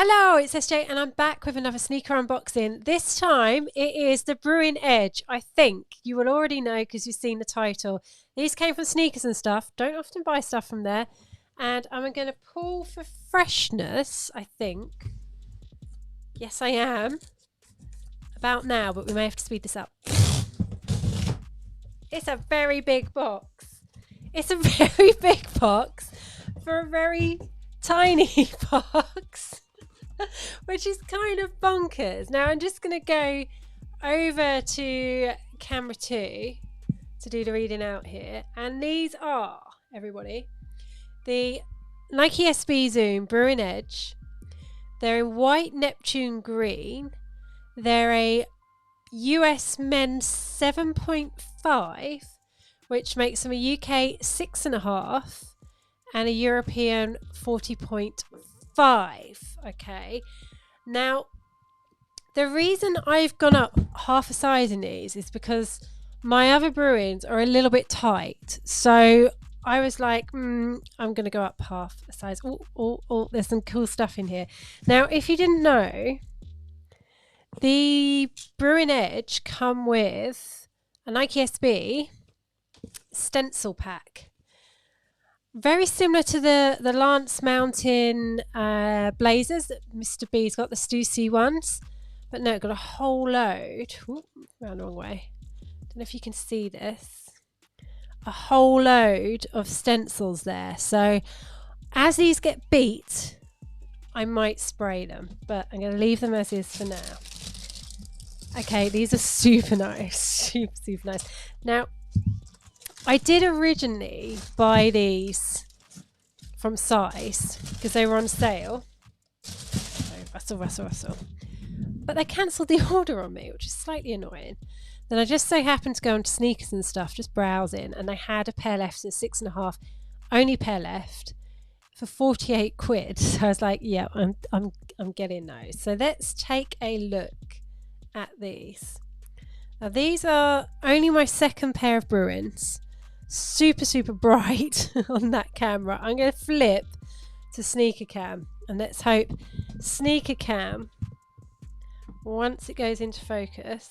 Hello, it's SJ and I'm back with another sneaker unboxing. This time it is the Bruin Edge. I think you will already know because you've seen the title. These came from Sneakers and Stuff. Don't often buy stuff from there. And I'm going to pull for freshness, I think. Yes, I am. About now, but we may have to speed this up. It's a very big box. It's a very big box for a very tiny box. Which is kind of bonkers. Now I'm just going to go over to camera 2 to do the reading out here. And these are, everybody, the Nike SB Bruin Edge. They're in white Neptune green. They're a US men's 7.5, which makes them a UK 6.5 and a European 40.5. Okay, now the reason I've gone up half a size in these is because my other Bruins are a little bit tight, so I was like, I'm gonna go up half a size. Oh, there's some cool stuff in here. Now, if you didn't know, the Bruin Edge come with a Nike SB stencil pack. Very similar to the Lance Mountain blazers that Mr. B's got, the Stussy ones. But no, got a whole load. Ooh, round the wrong way. Don't know if you can see this. A whole load of stencils there. So as these get beat, I might spray them. But I'm going to leave them as is for now. Okay, these are super nice. Super nice. Now, I did originally buy these from Size because they were on sale. So rustle. But they cancelled the order on me, which is slightly annoying. Then I just so happened to go into Sneakers and Stuff, just browsing, and they had a pair left, so 6.5, only pair left for 48 quid. So I was like, yeah, I'm getting those. So let's take a look at these. Now these are only my second pair of Bruins. Super bright on that camera. I'm going to flip to sneaker cam and let's hope sneaker cam, once it goes into focus,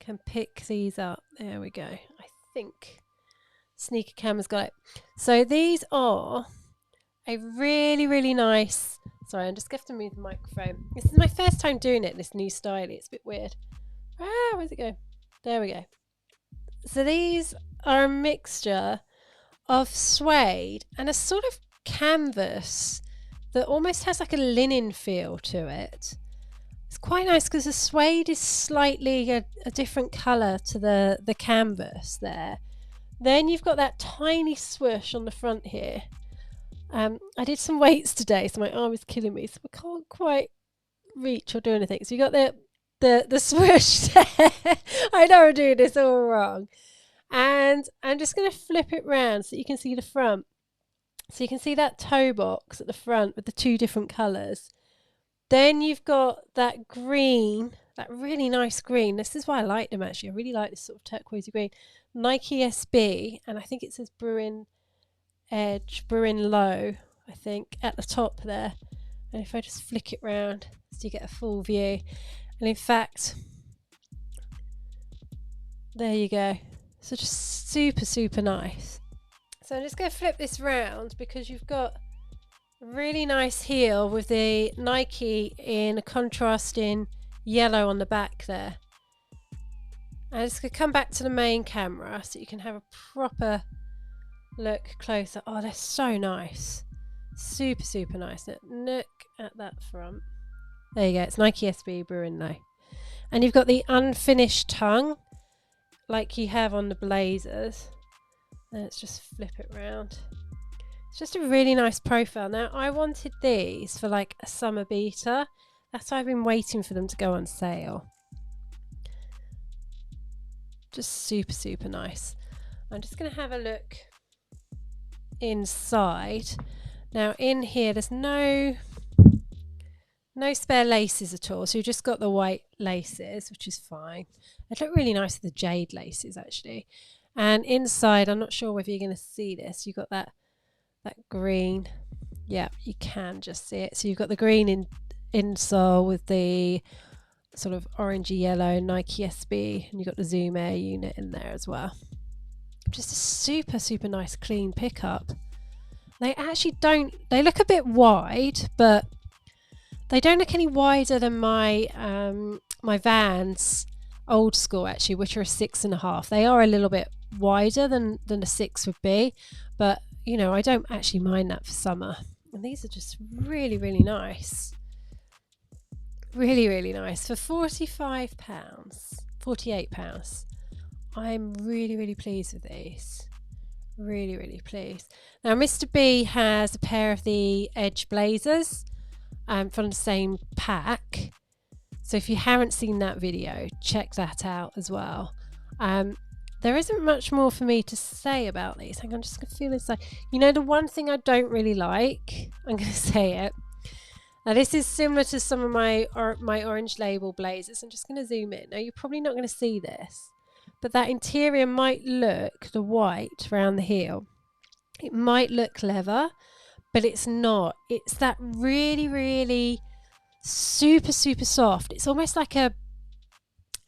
can pick these up. There we go. I think sneaker cam has got it. So these are a really nice, sorry, I'm just going to move the microphone. This is my first time doing it, this new style. It's a bit weird. Where's it go? There we go. So these are a mixture of suede and a sort of canvas that almost has like a linen feel to it. It's quite nice because the suede is slightly a different colour to the canvas there. Then you've got that tiny swoosh on the front here. I did some weights today, so my arm is killing me, so I can't quite reach or do anything. So you got the swoosh there. I know I'm doing this all wrong. And I'm just going to flip it round so you can see the front. So you can see that toe box at the front with the two different colours. Then you've got that green, that really nice green. This is why I like them actually. I really like this sort of turquoisey green. Nike SB, and I think it says Bruin Edge, Bruin Low, I think, at the top there. And if I just flick it round so you get a full view. And in fact, there you go. So just super nice. So I'm just going to flip this round because you've got a really nice heel with the Nike in a contrasting yellow on the back there. I'm just going to come back to the main camera so you can have a proper look closer. Oh, they're so nice. Super nice. Look at that front. There you go. It's Nike SB Bruin though. And you've got the unfinished tongue like you have on the blazers. Let's just flip it round. It's just a really nice profile. Now I wanted these for like a summer beater. That's why I've been waiting for them to go on sale. Just super nice. I'm just going to have a look inside. Now in here there's no spare laces at all, so you've just got the white laces, which is fine. They look really nice with the jade laces actually. And inside, I'm not sure whether you're going to see this, you've got that green. Yeah, you can just see it. So you've got the green in insole with the sort of orangey yellow Nike SB, and you've got the Zoom Air unit in there as well. Just a super nice clean pickup. They actually don't, they look a bit wide, but they don't look any wider than my my Vans old school actually, which are a 6.5. They are a little bit wider than a 6 would be, but you know, I don't actually mind that for summer. And these are just really nice. Really nice. For £45, £48. I'm really pleased with these. Really pleased. Now Mr. B has a pair of the Edge blazers from the same pack. So if you haven't seen that video, check that out as well. There isn't much more for me to say about these. I'm just going to feel inside. You know, the one thing I don't really like, I'm going to say it. Now this is similar to some of my Orange Label blazers. I'm just going to zoom in. Now you're probably not going to see this, but that interior might look, the white around the heel, it might look leather, but it's not. It's that really super soft. It's almost like a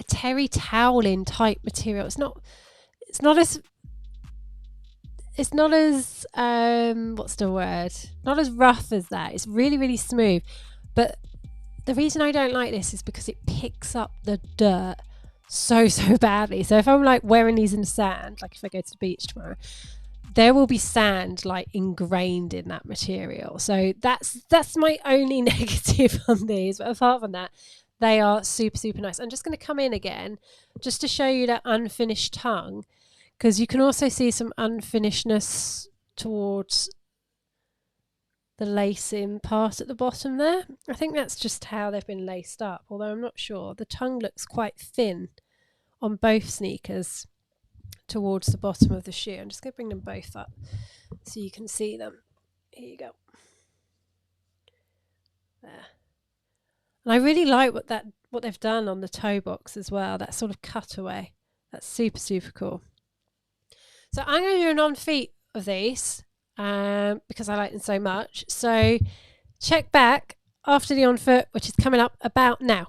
terry toweling type material. It's not as what's the word? Not as rough as that. It's really smooth. But the reason I don't like this is because it picks up the dirt so badly. So if I'm like wearing these in the sand, like if I go to the beach tomorrow, there will be sand like ingrained in that material. So that's my only negative on these. But apart from that, they are super nice. I'm just going to come in again just to show you that unfinished tongue, because you can also see some unfinishedness towards the lacing part at the bottom there. I think that's just how they've been laced up, although I'm not sure. The tongue looks quite thin on both sneakers towards the bottom of the shoe. I'm just going to bring them both up so you can see them. Here you go. There. And I really like what they've done on the toe box as well, that sort of cutaway. That's super cool. So I'm going to do an on feet of these because I like them so much. So check back after the on foot, which is coming up about now.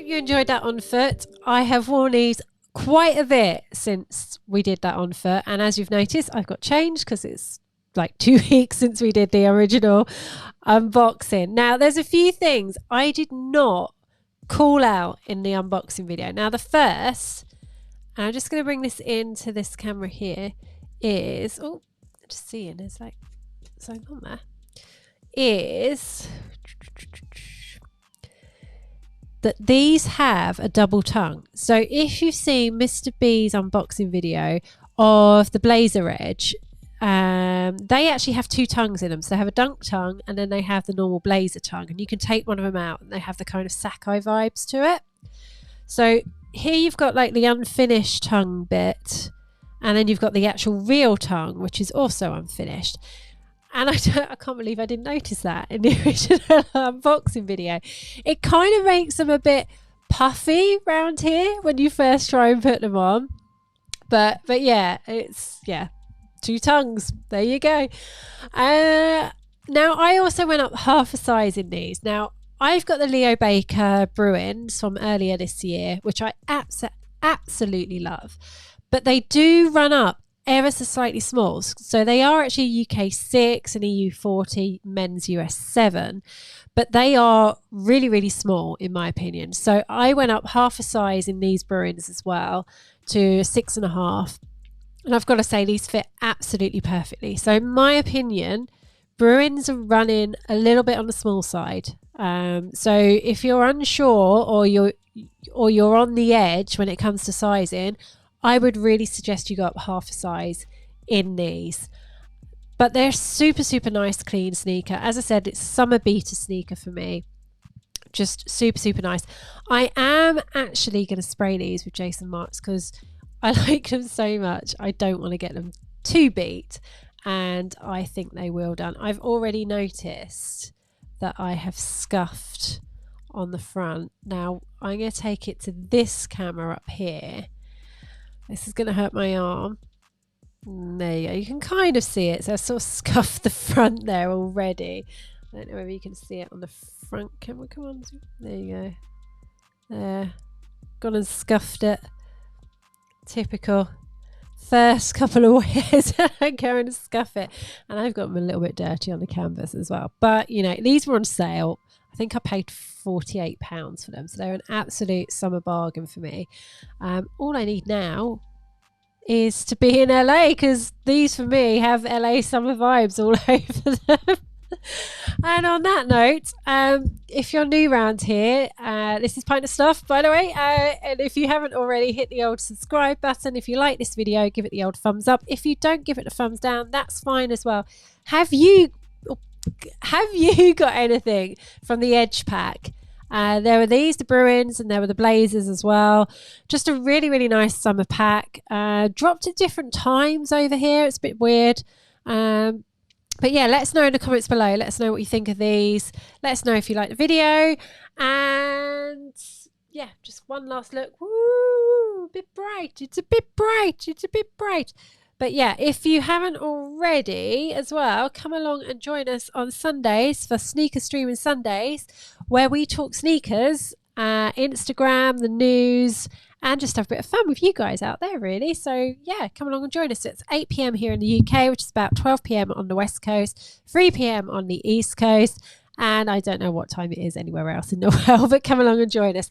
You enjoyed that on foot. I have worn these quite a bit since we did that on foot, and as you've noticed, I've got changed because it's like 2 weeks since we did the original unboxing. Now there's a few things I did not call out in the unboxing video. Now the first, and I'm just going to bring this into this camera here, is just seeing there's like something on there, is that these have a double tongue. So if you've seen Mr. B's unboxing video of the Blazer Edge, they actually have 2 tongues in them. So they have a dunk tongue and then they have the normal Blazer tongue, and you can take one of them out and they have the kind of Sakai vibes to it. So here you've got like the unfinished tongue bit, and then you've got the actual real tongue, which is also unfinished. And I can't believe I didn't notice that in the original unboxing video. It kind of makes them a bit puffy around here when you first try and put them on. But yeah, it's 2 tongues. There you go. Now I also went up half a size in these. Now I've got the Leo Baker Bruins from earlier this year, which I absolutely love. But they do run up ever so slightly small. So they are actually UK 6 and EU 40, men's US 7. But they are really, really small, in my opinion. So I went up half a size in these Bruins as well to 6.5. And I've got to say, these fit absolutely perfectly. So in my opinion, Bruins are running a little bit on the small side. So if you're unsure or you're on the edge when it comes to sizing, I would really suggest you go up half a size in these. But they're super, super nice, clean sneaker. As I said, it's summer beater sneaker for me. Just super, super nice. I am actually going to spray these with Jason Marks because I like them so much. I don't want to get them too beat. And I think they will done. I've already noticed that I have scuffed on the front. Now, I'm going to take it to this camera up here. This is going to hurt my arm. There you go. You can kind of see it. So I sort of scuffed the front there already. I don't know whether you can see it on the front camera. Come on. There you go. There. Gone and scuffed it. Typical. First couple of wears, I go and scuff it. And I've got them a little bit dirty on the canvas as well. But, you know, these were on sale. I think I paid £48 for them. So they're an absolute summer bargain for me. All I need now is to be in LA because these for me have LA summer vibes all over them. And on that note, if you're new around here, this is Pint of Stuff, by the way. And if you haven't already, hit the old subscribe button. If you like this video, give it the old thumbs up. If you don't give it a thumbs down, that's fine as well. Have you got anything from the Edge pack? There were these, the Bruins, and there were the Blazers as well. Just a really, really nice summer pack. Dropped at different times over here. It's a bit weird. But yeah, let us know in the comments below. Let us know what you think of these. Let us know if you like the video. And yeah, just one last look. Woo, a bit bright. It's a bit bright. It's a bit bright. But yeah, if you haven't already as well, come along and join us on Sundays for Sneaker Streaming Sundays, where we talk sneakers, Instagram, the news, and just have a bit of fun with you guys out there, really. So yeah, come along and join us. It's 8 p.m. here in the UK, which is about 12 p.m. on the West Coast, 3 p.m. on the East Coast, and I don't know what time it is anywhere else in the world, but come along and join us.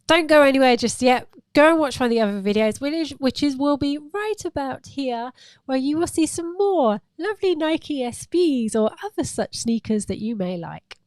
Don't go anywhere just yet. Go and watch one of the other videos, which will be right about here, where you will see some more lovely Nike SBs or other such sneakers that you may like.